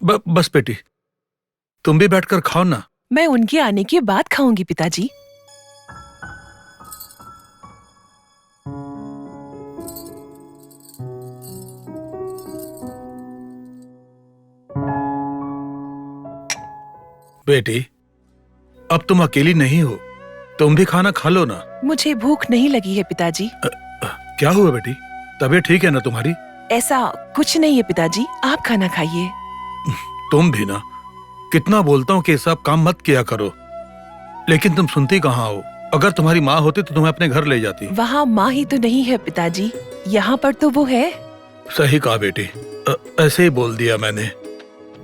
बस बेटी, तुम भी बैठकर खाओ ना। मैं उनके आने के बाद खाऊंगी पिताजी। बेटी, अब तुम अकेली नहीं हो, तुम भी खाना खा लो ना। मुझे भूख नहीं लगी है पिताजी। क्या हुआ बेटी, तबीयत ठीक है ना तुम्हारी? ऐसा कुछ नहीं है पिताजी, आप खाना खाइए। तुम भी ना, कितना बोलता हूँ कि सब काम मत किया करो, लेकिन तुम सुनती कहाँ हो। अगर तुम्हारी माँ होती तो तुम्हें अपने घर ले जाती। वहाँ माँ ही तो नहीं है पिताजी, यहाँ पर तो वो है। सही कहा बेटी, ऐसे ही बोल दिया मैंने।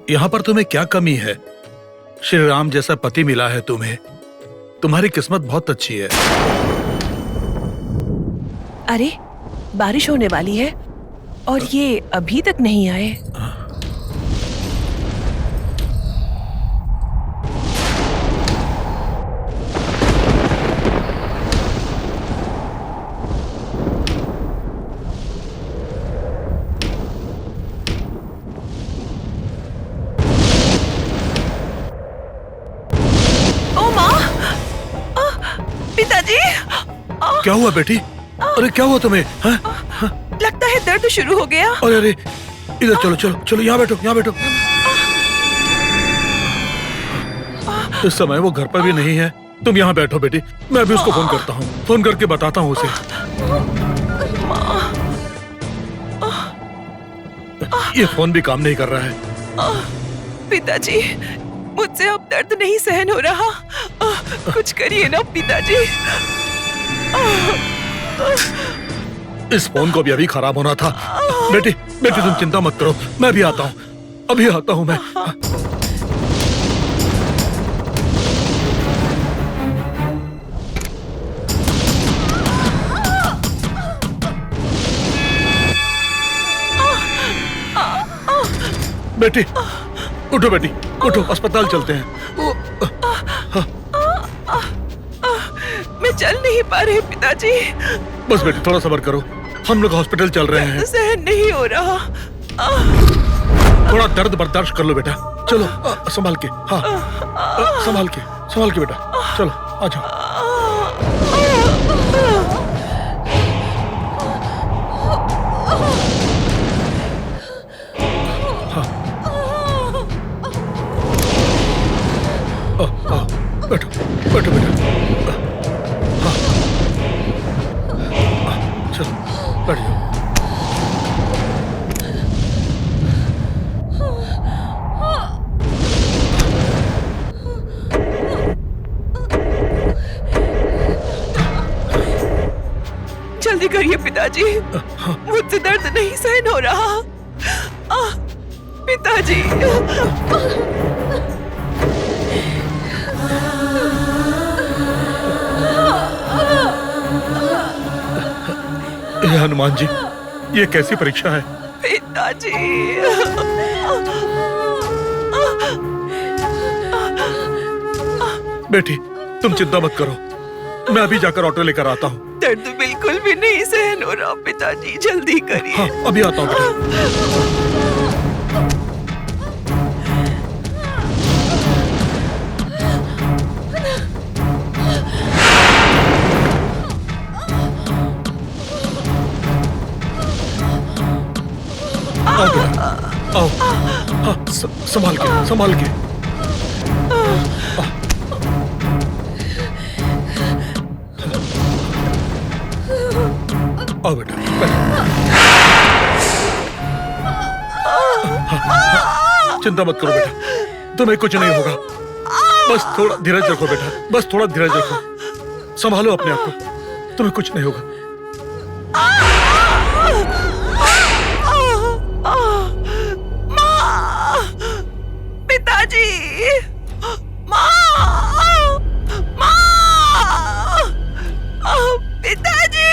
यहाँ पर तुम्हें क्या कमी है? श्री राम जैसा पति मिला है तुम्हें, तुम्हारी किस्मत बहुत अच्छी है। अरे, बारिश होने वाली है और ये अभी तक नहीं आए। ओ माँ, पिताजी। क्या हुआ बेटी? अरे क्या हुआ तुम्हें? लगता है दर्द शुरू हो गया। अरे अरे, इधर चलो चलो चलो, यहाँ बैठो, यहाँ बैठो। इस समय वो घर पर भी नहीं है, तुम यहाँ बैठो बेटी, मैं अभी उसको फोन करता हूँ, फोन करके बताता हूँ उसे। ये फोन भी काम नहीं कर रहा है। पिताजी, मुझसे अब दर्द नहीं सहन हो रहा, कुछ करिए ना पिताजी। इस फोन को भी अभी खराब होना था। बेटी बेटी, तुम चिंता मत करो, मैं भी आता हूँ, अभी आता हूँ मैं। बेटी उठो, बेटी उठो, अस्पताल चलते हैं। मैं चल नहीं पा रही पिताजी। बस बेटी, थोड़ा सब्र करो, हम लोग हॉस्पिटल चल रहे हैं। सहन नहीं हो रहा। थोड़ा दर्द बर्दाश्त कर लो बेटा, चलो संभाल के। हाँ, संभाल के बेटा, चलो आ जाओ। बैठो बैठो बेटा, हाँ, चलो बैठ जाओ। जल्दी करिए पिताजी, मुझसे दर्द नहीं सहन हो रहा। पिताजी। हे हनुमान जी, ये कैसी परीक्षा है? पिताजी। बेटी तुम चिंता मत करो, मैं अभी जाकर ऑटो लेकर आता हूँ। दर्द बिल्कुल भी नहीं सहन हो रहा पिताजी, जल्दी करिए। हाँ, अभी आता हूँ बेटा। आओ बेटा, आओ। हाँ, संभाल के, संभाल के। आओ बेटा, चिंता मत करो बेटा, तुम्हें कुछ नहीं होगा। बस थोड़ा धीरज रखो बेटा, बस थोड़ा धीरज रखो, संभालो अपने आप को, तुम्हें कुछ नहीं होगा। पिताजी, पिताजी।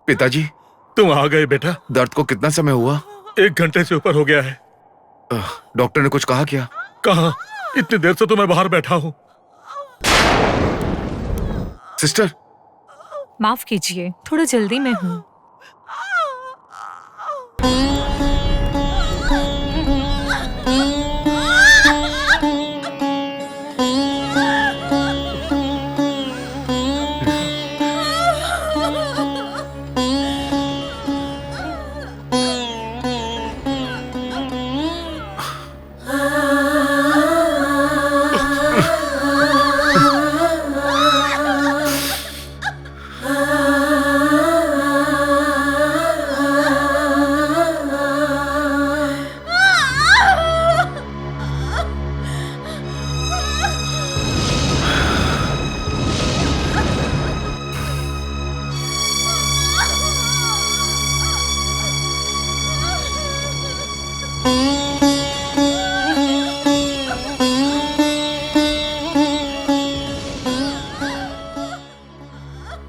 पिताजी, तुम आ गए बेटा। दर्द को कितना समय हुआ? 1 घंटे से ऊपर हो गया है। डॉक्टर ने कुछ कहा क्या? कहाँ, इतनी देर से तो मैं बाहर बैठा हूँ। सिस्टर, माफ कीजिए, थोड़ा जल्दी में हूँ।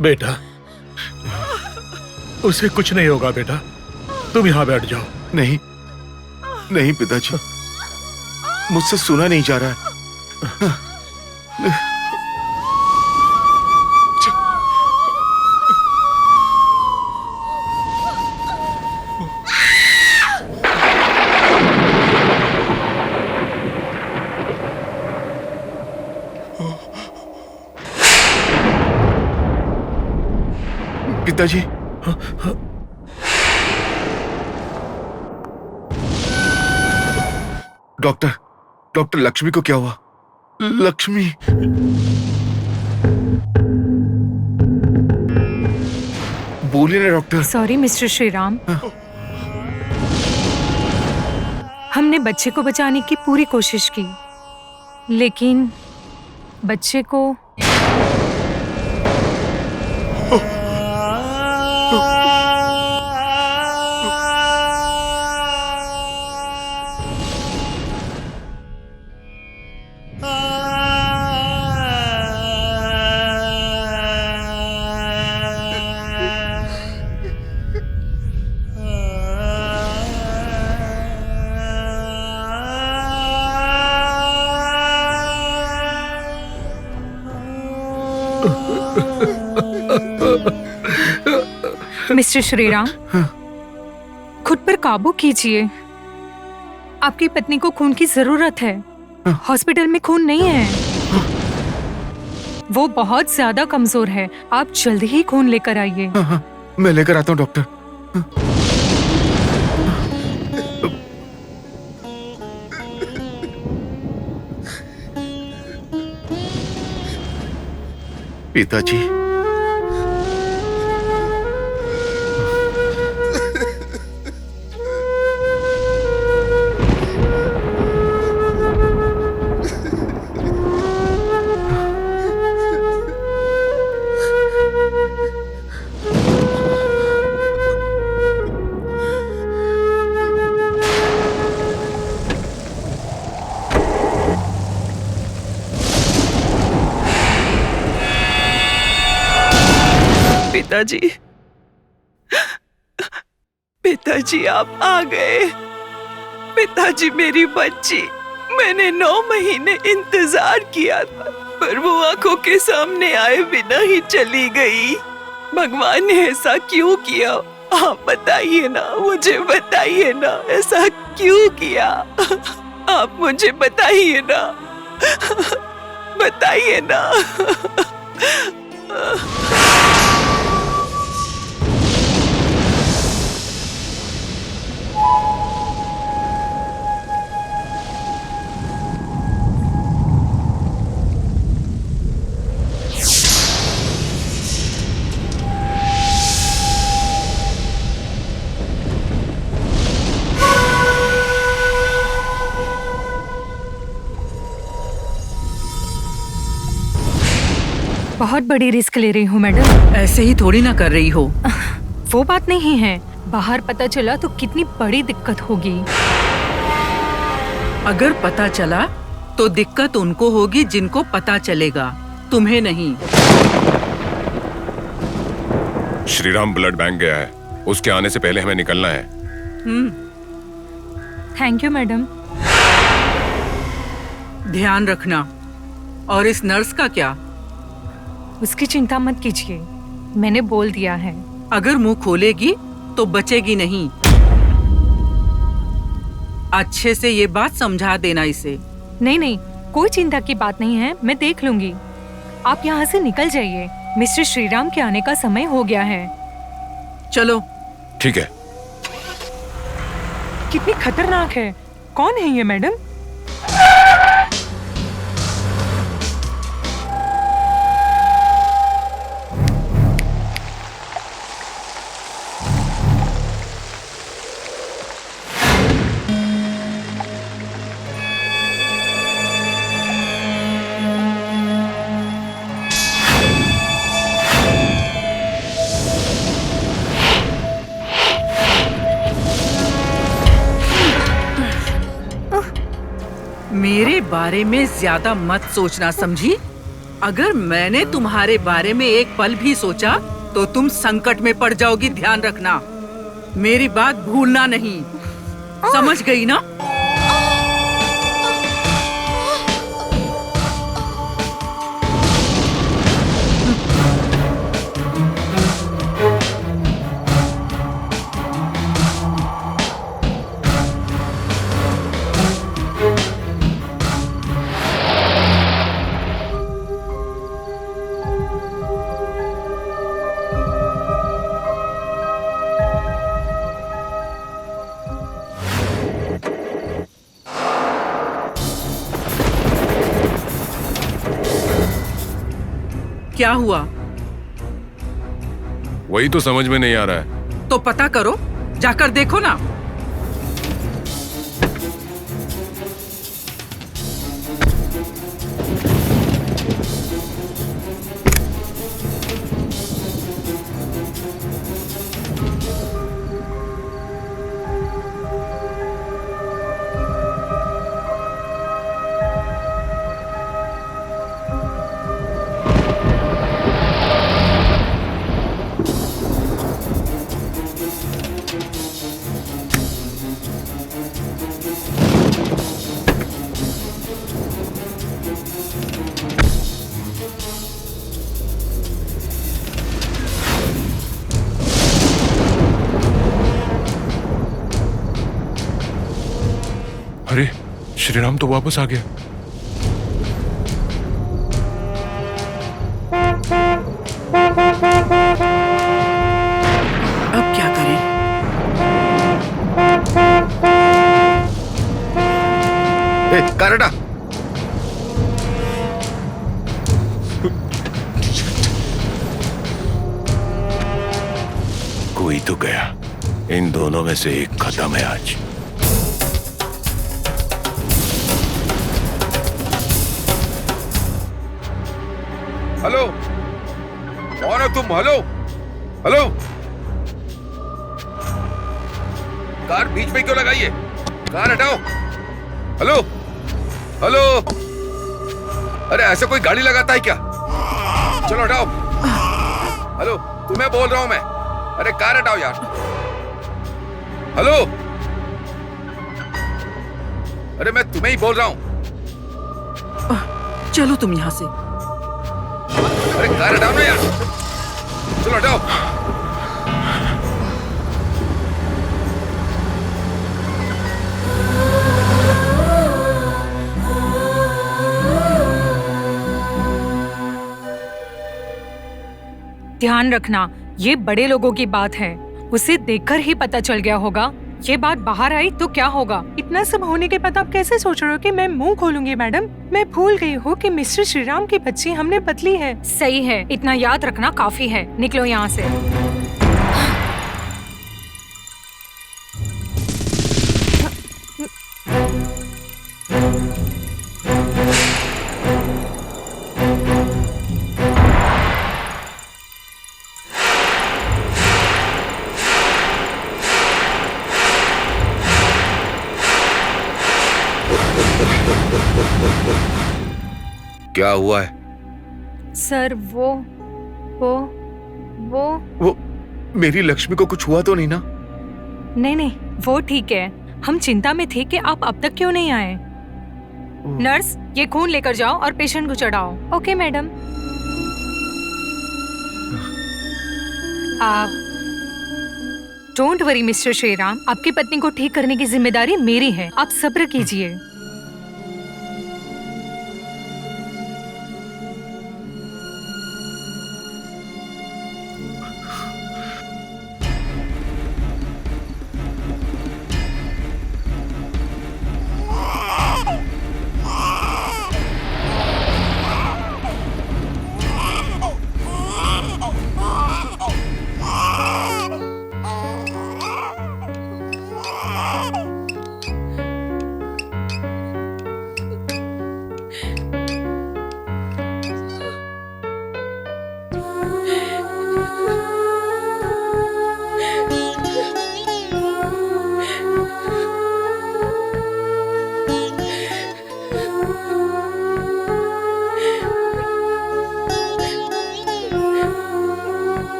बेटा, उसे कुछ नहीं होगा बेटा, तुम यहाँ बैठ जाओ। नहीं, नहीं पिताजी, मुझसे सुना नहीं जा रहा है। पिताजी, डॉक्टर लक्ष्मी को क्या हुआ? लक्ष्मी, बोलिए ना डॉक्टर। सॉरी मिस्टर श्रीराम, हमने बच्चे को बचाने की पूरी कोशिश की, लेकिन बच्चे को मिस्टर श्रीराम, खुद पर काबू कीजिए। आपकी पत्नी को खून की जरूरत है। हॉस्पिटल में खून नहीं है, वो बहुत ज्यादा कमजोर है। आप जल्द ही खून लेकर आइए। मैं लेकर आता हूँ डॉक्टर। पिताजी, पिताजी, पिताजी आप आ गए। पिताजी, मेरी बच्ची, मैंने 9 महीने इंतजार किया था, पर वो आंखों के सामने आए बिना ही चली गई। भगवान ने ऐसा क्यों किया? आप बताइए ना, मुझे बताइए ना, ऐसा क्यों किया? आप मुझे बताइए ना, बताइए ना। बहुत बड़ी रिस्क ले रही हूँ मैडम। ऐसे ही थोड़ी ना कर रही हो। वो बात नहीं है, बाहर पता चला तो कितनी बड़ी दिक्कत होगी। अगर पता चला तो दिक्कत उनको होगी जिनको पता चलेगा, तुम्हें नहीं। श्रीराम ब्लड बैंक गया है, उसके आने से पहले हमें निकलना है। Thank you madam. ध्यान रखना। और इस नर्स का क्या? उसकी चिंता मत कीजिए, मैंने बोल दिया है। अगर मुंह खोलेगी तो बचेगी नहीं। अच्छे से ये बात समझा देना इसे। नहीं नहीं, कोई चिंता की बात नहीं है, मैं देख लूंगी। आप यहाँ से निकल जाइए, मिस्टर श्रीराम के आने का समय हो गया है। चलो। ठीक है। कितनी खतरनाक है। कौन है ये मैडम? मेरे बारे में ज्यादा मत सोचना, समझी? अगर मैंने तुम्हारे बारे में एक पल भी सोचा तो तुम संकट में पड़ जाओगी, ध्यान रखना। मेरी बात भूलना नहीं, समझ गई ना? क्या हुआ? वही तो समझ में नहीं आ रहा है। तो पता करो, जाकर देखो ना। अरे श्रीराम तो वापस आ गया। अब क्या करें? कार हटा। कोई तो गया, इन दोनों में से एक खत्म है आज। हेलो, कौन हो तुम? हेलो हेलो, कार बीच में क्यों लगाई है? कार हटाओ। हेलो हेलो, अरे ऐसे कोई गाड़ी लगाता है क्या? चलो हटाओ। हेलो, तुम्हें बोल रहा हूं मैं। अरे कार हटाओ यार। हेलो, अरे मैं तुम्हें ही बोल रहा हूं। चलो तुम यहाँ से। अरे कार हटाओ ना यार। चलो हटाओ। ध्यान रखना, ये बड़े लोगों की बात है, उसे देखकर ही पता चल गया होगा। ये बात बाहर आई तो क्या होगा? इतना सब होने के बाद आप कैसे सोच रहे हो कि मैं मुंह खोलूंगी? मैडम, मैं भूल गई हूँ कि मिस्टर श्रीराम की बच्ची हमने बदली है। सही है, इतना याद रखना काफी है। निकलो यहाँ से। क्या हुआ है? सर वो मेरी लक्ष्मी को कुछ हुआ तो नहीं ना? नहीं, वो ठीक है। हम चिंता में थे कि आप अब तक क्यों नहीं आए। नर्स, ये खून लेकर जाओ और पेशेंट को चढ़ाओ। Okay madam. Don't worry mister Shriram, आपकी पत्नी को ठीक करने की जिम्मेदारी मेरी है। आप सब्र कीजिए।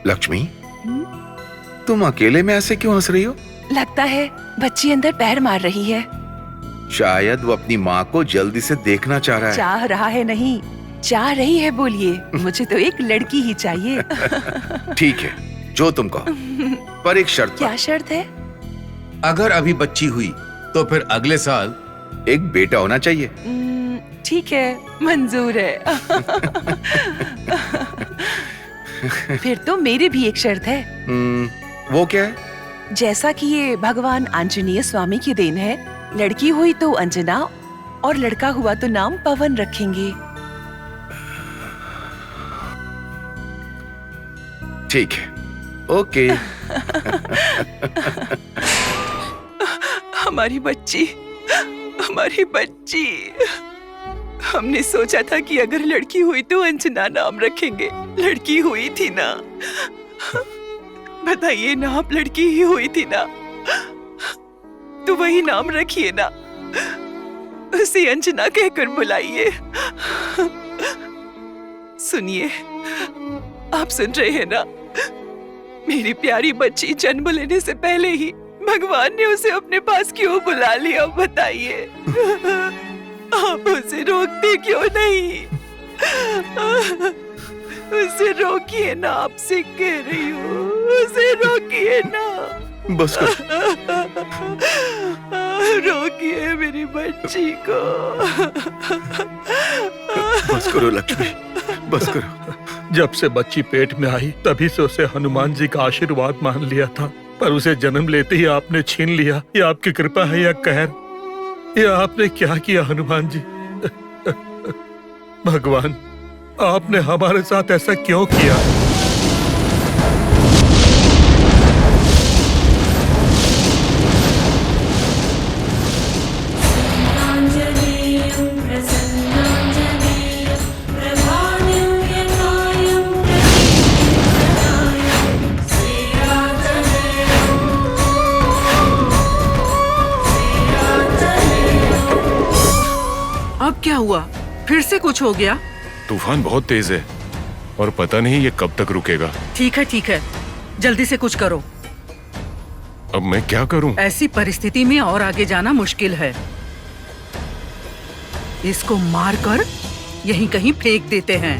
लक्ष्मी, तुम अकेले में ऐसे क्यों हंस रही हो? लगता है बच्ची अंदर पैर मार रही है। शायद वो अपनी माँ को जल्दी से देखना चाह रहा है। चाह रहा है नहीं, चाह रही है। बोलिए, मुझे तो एक लड़की ही चाहिए। ठीक है, जो तुम कहो, पर एक शर्त पर। क्या शर्त है? अगर अभी बच्ची हुई तो फिर अगले साल एक बेटा होना चाहिए। ठीक है, मंजूर है। फिर तो मेरी भी एक शर्त है। वो क्या है? जैसा कि ये भगवान आंजनेय स्वामी की देन है, लड़की हुई तो अंजना और लड़का हुआ तो नाम पवन रखेंगे। ठीक है, ओके। हमारी बच्ची, हमारी बच्ची। हमने सोचा था कि अगर लड़की हुई तो अंजना नाम रखेंगे। लड़की हुई थी ना? बताइए ना, आप लड़की ही हुई थी ना? तो वही नाम रखिए ना, उसे अंजना कहकर बुलाइए। सुनिए, आप सुन रहे हैं ना? मेरी प्यारी बच्ची जन्म लेने से पहले ही भगवान ने उसे अपने पास क्यों बुला लिया, बताइए? आप उसे रोकते क्यों नहीं? उसे रोकिए ना, आपसे कह रही हूँ, उसे रोकिए ना। बस करो। रोकिए मेरी बच्ची को। बस करो लक्ष्मी, बस करो। जब से बच्ची पेट में आई तभी से उसे हनुमान जी का आशीर्वाद मान लिया था, पर उसे जन्म लेते ही आपने छीन लिया। ये आपकी कृपा है या कहर? ये आपने क्या किया हनुमान जी? भगवान, आपने हमारे साथ ऐसा क्यों किया? अब क्या हुआ? फिर से कुछ हो गया? तूफान बहुत तेज है और पता नहीं ये कब तक रुकेगा। ठीक है, जल्दी से कुछ करो। अब मैं क्या करूं? ऐसी परिस्थिति में और आगे जाना मुश्किल है। इसको मारकर यहीं कहीं फेंक देते हैं।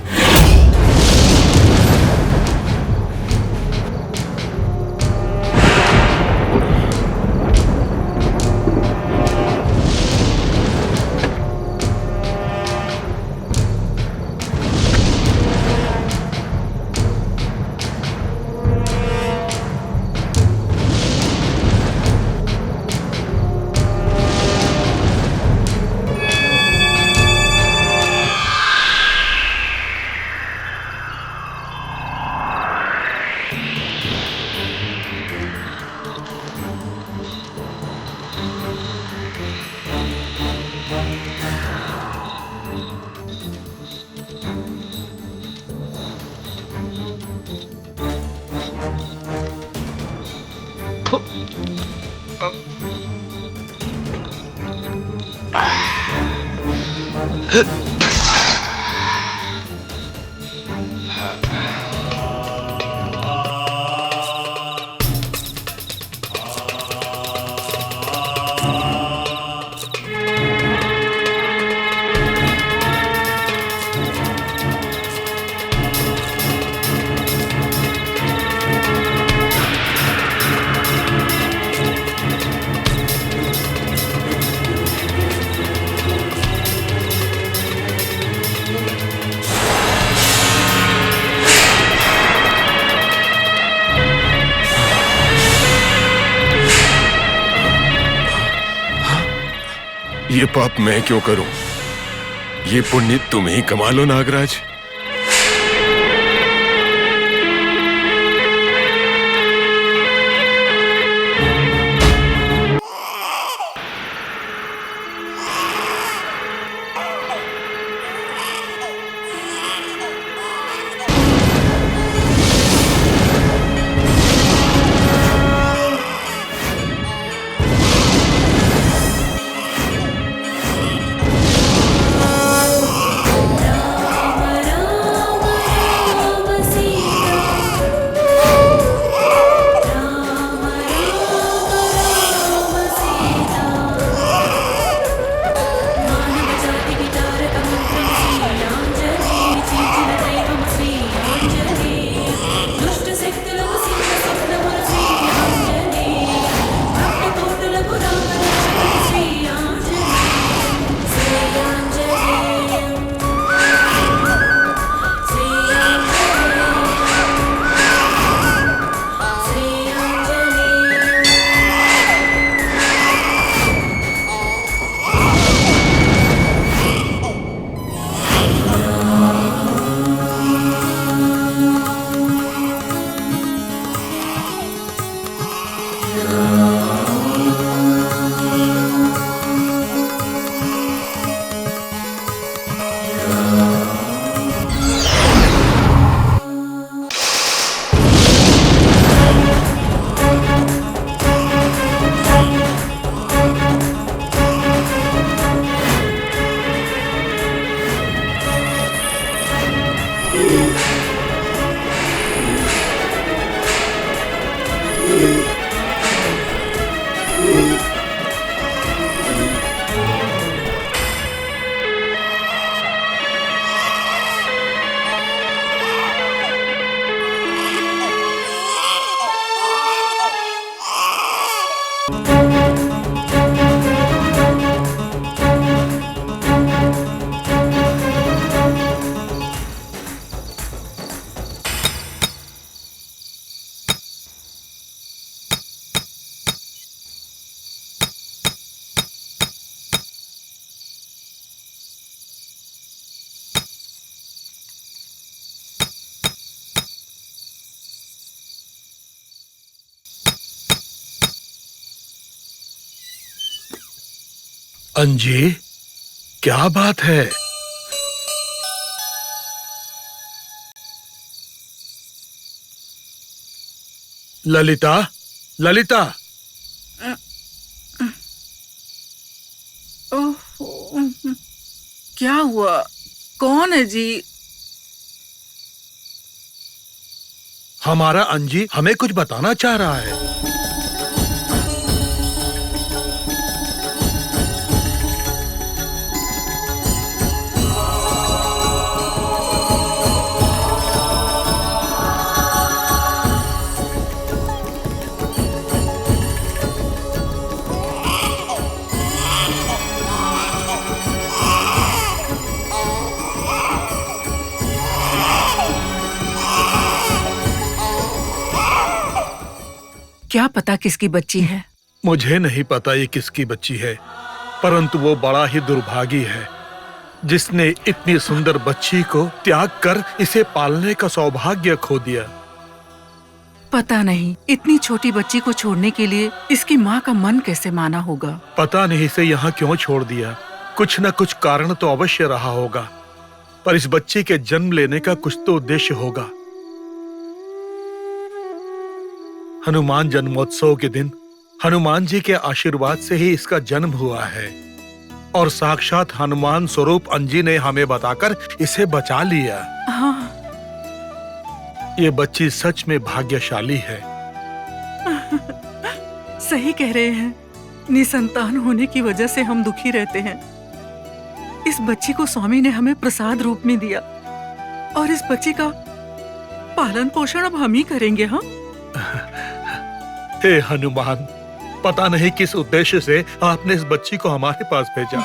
ये पाप मैं क्यों करूं? ये पुण्य तुम ही कमा लो नागराज। अंजी, क्या बात है? ललिता, ललिता। ओह, क्या हुआ? कौन है जी? हमारा अंजी हमें कुछ बताना चाह रहा है। क्या पता किसकी बच्ची है? मुझे नहीं पता ये किसकी बच्ची है, परंतु वो बड़ा ही दुर्भागी है जिसने इतनी सुंदर बच्ची को त्याग कर इसे पालने का सौभाग्य खो दिया। पता नहीं इतनी छोटी बच्ची को छोड़ने के लिए इसकी माँ का मन कैसे माना होगा। पता नहीं इसे यहाँ क्यों छोड़ दिया। कुछ न कुछ कारण तो अवश्य रहा होगा, पर इस बच्चे के जन्म लेने का कुछ तो उद्देश्य होगा। हनुमान जन्मोत्सव के दिन हनुमान जी के आशीर्वाद से ही इसका जन्म हुआ है। और साक्षात हनुमान स्वरूप अंजी ने हमें बताकर इसे बचा लिया। हाँ, ये बच्ची सच में भाग्यशाली है। सही कह रहे हैं। निसंतान होने की वजह से हम दुखी रहते हैं। इस बच्ची को स्वामी ने हमें प्रसाद रूप में दिया और इस बच्ची का पालन पोषण अब हम ही करेंगे। हाँ, हे हनुमान, पता नहीं किस उद्देश्य से आपने इस बच्ची को हमारे पास भेजा।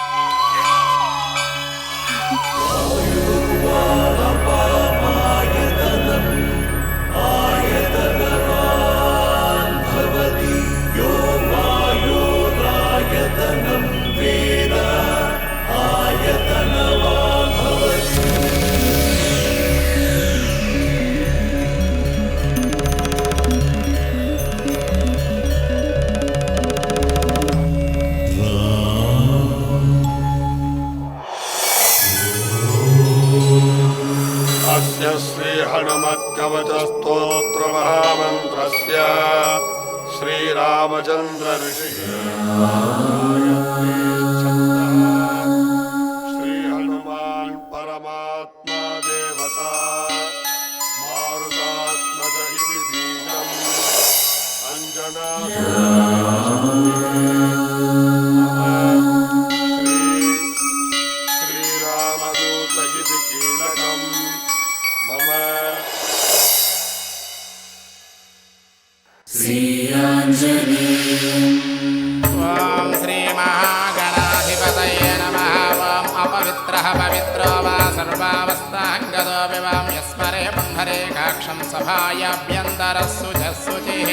अस्य श्री हनुमत्कवच स्तोत्र महामन्त्रस्य श्रीरामचन्द्र ऋषि श्री हनुमान परमात्मा देवता मारुतात्मज इति बीजम् अंजना श्रीरामदूत इति कीलकम् मम ॐ श्रीमहागणाधिपतये नमः। ॐ अपवित्रः पवित्रो वा सर्वावस्थाङ्गतो विवां यस्मरे पुण्डरीकाक्षं सभायाभ्यन्तरः शुचः शुचिः।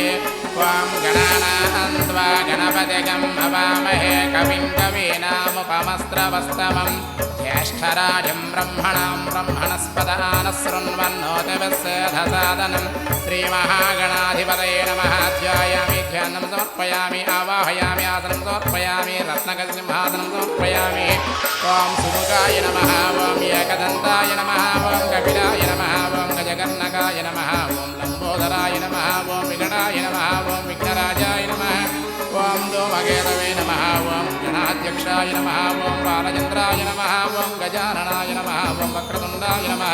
ॐ गणानां त्वा गणपतिगं हवामहे कविं कवीनामुपमस्त्रवस्तमम् ज्येष्ठराजं ब्रह्मणां ब्रह्मणस्पदानः शृण्वन्नोतिभिस्सेधसादनं श्रीमहागणाधिपतये नमः। ध्यायामि ध्यानं समर्पयामि आवाहयामि आसनं समर्पयामि रत्नकसिंहासनं समर्पयामि। ॐ सुमुखाय नमः। ॐ एकदन्ताय नमः। ॐ कपिलाय नमः। ॐ गजकर्णकाय नमः। ॐ लम्बोदराय नमः। ॐ विकटाय नमः। ॐ विघ्नराजाय नमः। ॐ धूमकेतवे नमः। ॐ गणाध्यक्षाय नमः। ॐ बालचन्द्राय नमः। ॐ गजाननाय नमः। ॐ वक्रतुण्डाय नमः।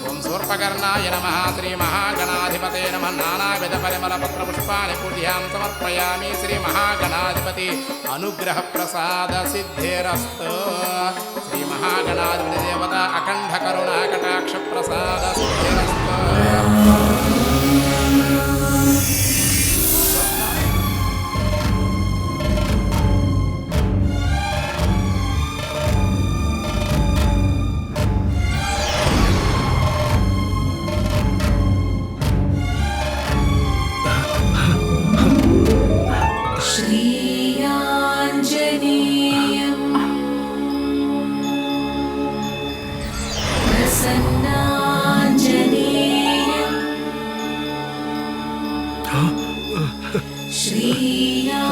ॐ शूर्पकर्णाय नमः। श्रीमहागणाधिपते नमः। नानाविधपरिमलपत्रपुष्पाणि पूज्यां समर्पयामि। श्रीमहागणाधिपति अनुग्रहप्रसादसिद्धिरस्तु। श्रीमहागणाधिपति देवता अखण्डकरुणाकटाक्षप्रसादसिद्धिरस्तु। श्रीयाञ्जनेयं प्रसन्नाञ्जनेयं श्रीया